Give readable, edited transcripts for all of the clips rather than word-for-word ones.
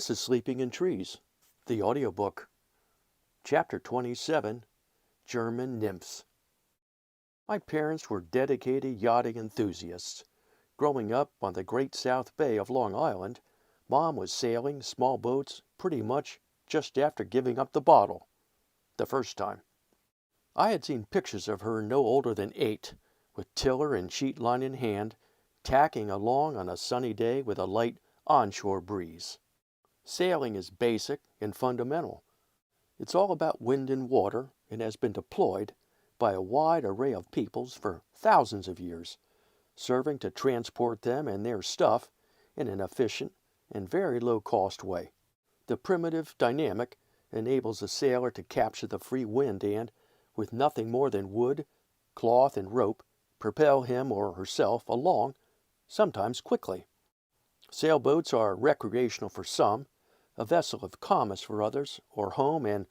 This is Sleeping in Trees, the audiobook. Chapter 27, German Nymphs. My parents were dedicated yachting enthusiasts. Growing up on the Great South Bay of Long Island, Mom was sailing small boats pretty much just after giving up the bottle, the first time. I had seen pictures of her no older than 8, with tiller and sheet line in hand, tacking along on a sunny day with a light onshore breeze. Sailing is basic and fundamental. It's all about wind and water and has been deployed by a wide array of peoples for thousands of years, serving to transport them and their stuff in an efficient and very low-cost way. The primitive dynamic enables a sailor to capture the free wind and, with nothing more than wood, cloth, and rope, propel him or herself along, sometimes quickly. Sailboats are recreational for some, a vessel of commerce for others, or home and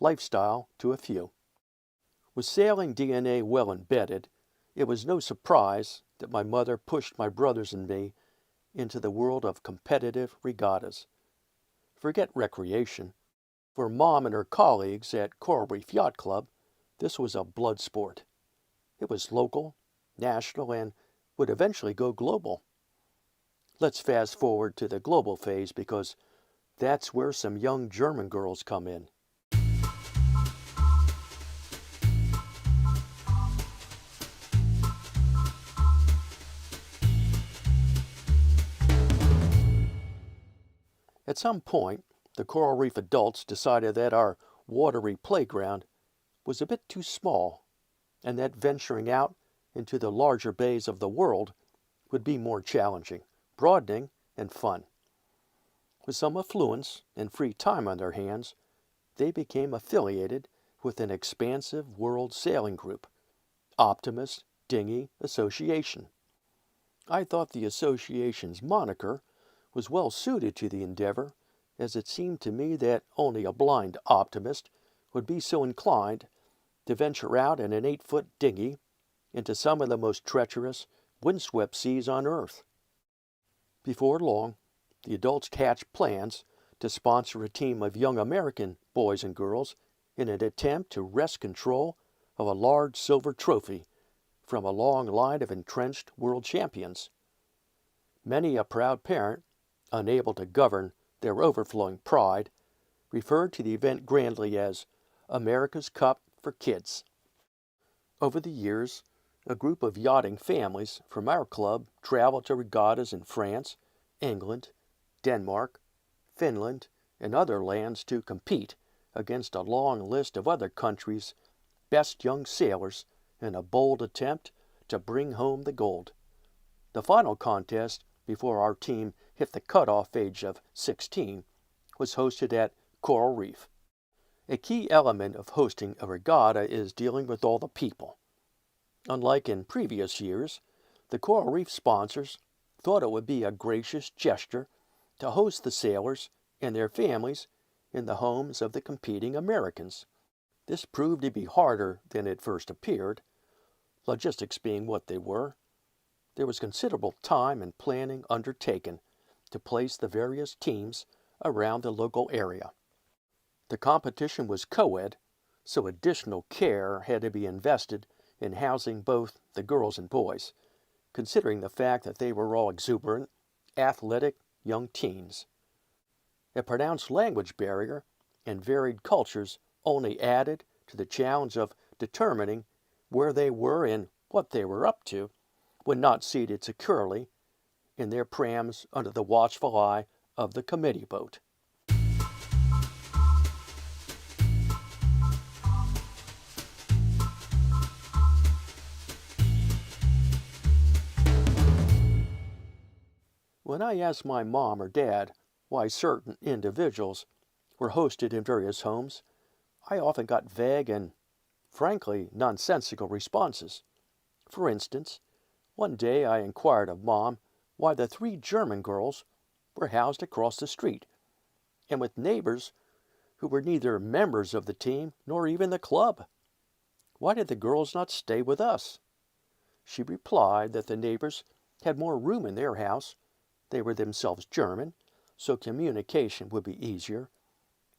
lifestyle to a few. With sailing DNA well embedded, it was no surprise that my mother pushed my brothers and me into the world of competitive regattas. Forget recreation. For Mom and her colleagues at Coral Reef Yacht Club, this was a blood sport. It was local, national, and would eventually go global. Let's fast forward to the global phase because that's where some young German girls come in. At some point, the Coral Reef adults decided that our watery playground was a bit too small and that venturing out into the larger bays of the world would be more challenging, broadening, and fun. With some affluence and free time on their hands, they became affiliated with an expansive world sailing group, Optimist Dinghy Association. I thought the association's moniker was well suited to the endeavor, as it seemed to me that only a blind optimist would be so inclined to venture out in an 8-foot dinghy into some of the most treacherous, windswept seas on Earth. Before long, the adults hatched plans to sponsor a team of young American boys and girls in an attempt to wrest control of a large silver trophy from a long line of entrenched world champions. Many a proud parent, unable to govern their overflowing pride, referred to the event grandly as America's Cup for Kids. Over the years, a group of yachting families from our club traveled to regattas in France, England, Denmark, Finland, and other lands to compete against a long list of other countries' best young sailors in a bold attempt to bring home the gold. The final contest, before our team hit the cutoff age of 16, was hosted at Coral Reef. A key element of hosting a regatta is dealing with all the people. Unlike in previous years, the Coral Reef sponsors thought it would be a gracious gesture to host the sailors and their families in the homes of the competing Americans. This proved to be harder than it first appeared, logistics being what they were. There was considerable time and planning undertaken to place the various teams around the local area. The competition was co-ed, so additional care had to be invested in housing both the girls and boys, considering the fact that they were all exuberant, athletic young teens. A pronounced language barrier and varied cultures only added to the challenge of determining where they were and what they were up to when not seated securely in their prams under the watchful eye of the committee boat. When I asked my mom or dad why certain individuals were hosted in various homes, I often got vague and, frankly, nonsensical responses. For instance, one day I inquired of Mom why the 3 German girls were housed across the street, and with neighbors who were neither members of the team nor even the club. Why did the girls not stay with us? She replied that the neighbors had more room in their house, they were themselves German, so communication would be easier,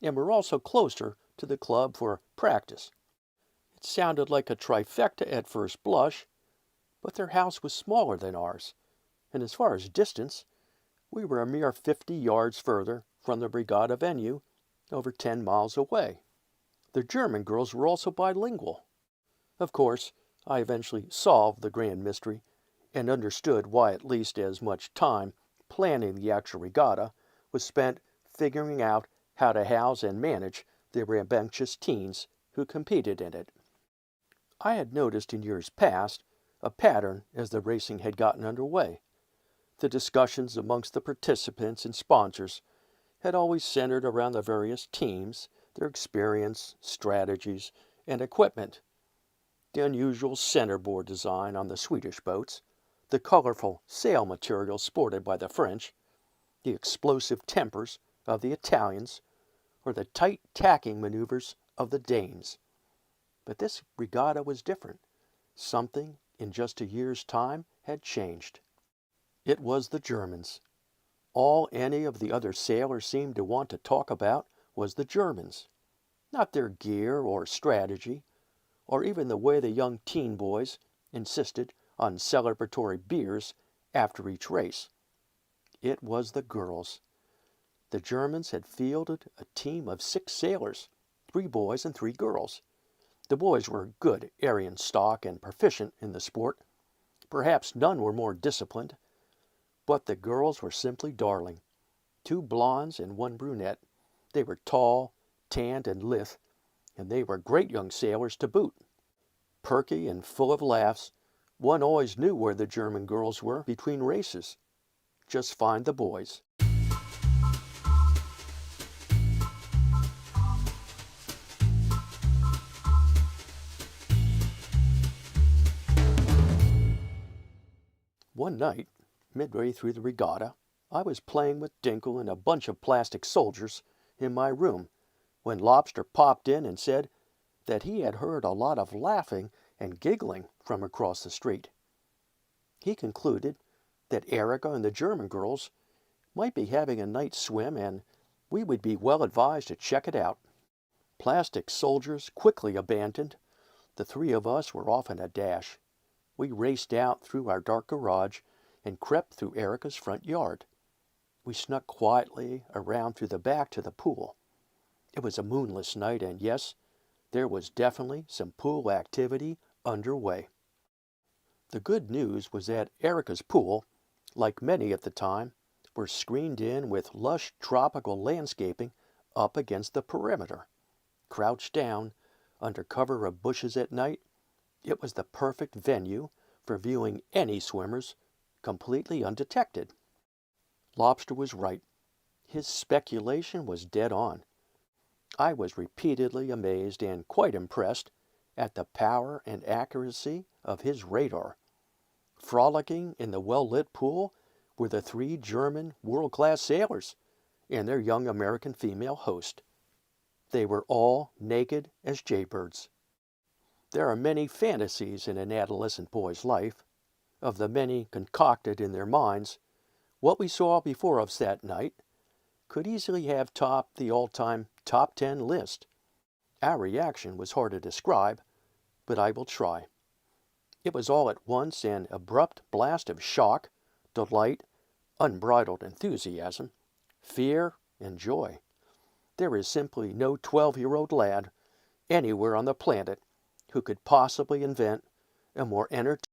and were also closer to the club for practice. It sounded like a trifecta at first blush, but their house was smaller than ours, and as far as distance, we were a mere 50 yards further from the Brigada venue, over 10 miles away. The German girls were also bilingual. Of course, I eventually solved the grand mystery and understood why at least as much time planning the actual regatta was spent figuring out how to house and manage the rambunctious teens who competed in it. I had noticed in years past a pattern as the racing had gotten underway. The discussions amongst the participants and sponsors had always centered around the various teams, their experience, strategies, and equipment. The unusual centerboard design on the Swedish boats, the colorful sail material sported by the French, the explosive tempers of the Italians, or the tight tacking maneuvers of the Danes. But this regatta was different. Something in just a year's time had changed. It was the Germans. All any of the other sailors seemed to want to talk about was the Germans, not their gear or strategy, or even the way the young teen boys insisted on celebratory beers after each race. It was the girls. The Germans had fielded a team of 6 sailors, 3 boys and 3 girls. The boys were good Aryan stock and proficient in the sport. Perhaps none were more disciplined, but the girls were simply darling. 2 blondes and 1 brunette. They were tall, tanned, and lithe, and they were great young sailors to boot. Perky and full of laughs, one always knew where the German girls were between races. Just find the boys. One night, midway through the regatta, I was playing with Dinkle and a bunch of plastic soldiers in my room when Lobster popped in and said that he had heard a lot of laughing and giggling from across the street. He concluded that Erica and the German girls might be having a night swim and we would be well advised to check it out. Plastic soldiers quickly abandoned. The 3 of us were off in a dash. We raced out through our dark garage and crept through Erica's front yard. We snuck quietly around through the back to the pool. It was a moonless night, and yes, there was definitely some pool activity underway. The good news was that Erica's pool, like many at the time, were screened in with lush tropical landscaping up against the perimeter. Crouched down under cover of bushes at night, it was the perfect venue for viewing any swimmers completely undetected. Lobster was right. His speculation was dead on. I was repeatedly amazed and quite impressed at the power and accuracy of his radar. Frolicking in the well-lit pool were the 3 German world-class sailors and their young American female host. They were all naked as jaybirds. There are many fantasies in an adolescent boy's life. Of the many concocted in their minds, what we saw before us that night could easily have topped the all-time top 10 list. Our reaction was hard to describe, but I will try. It was all at once an abrupt blast of shock, delight, unbridled enthusiasm, fear, and joy. There is simply no 12-year-old lad anywhere on the planet who could possibly invent a more entertaining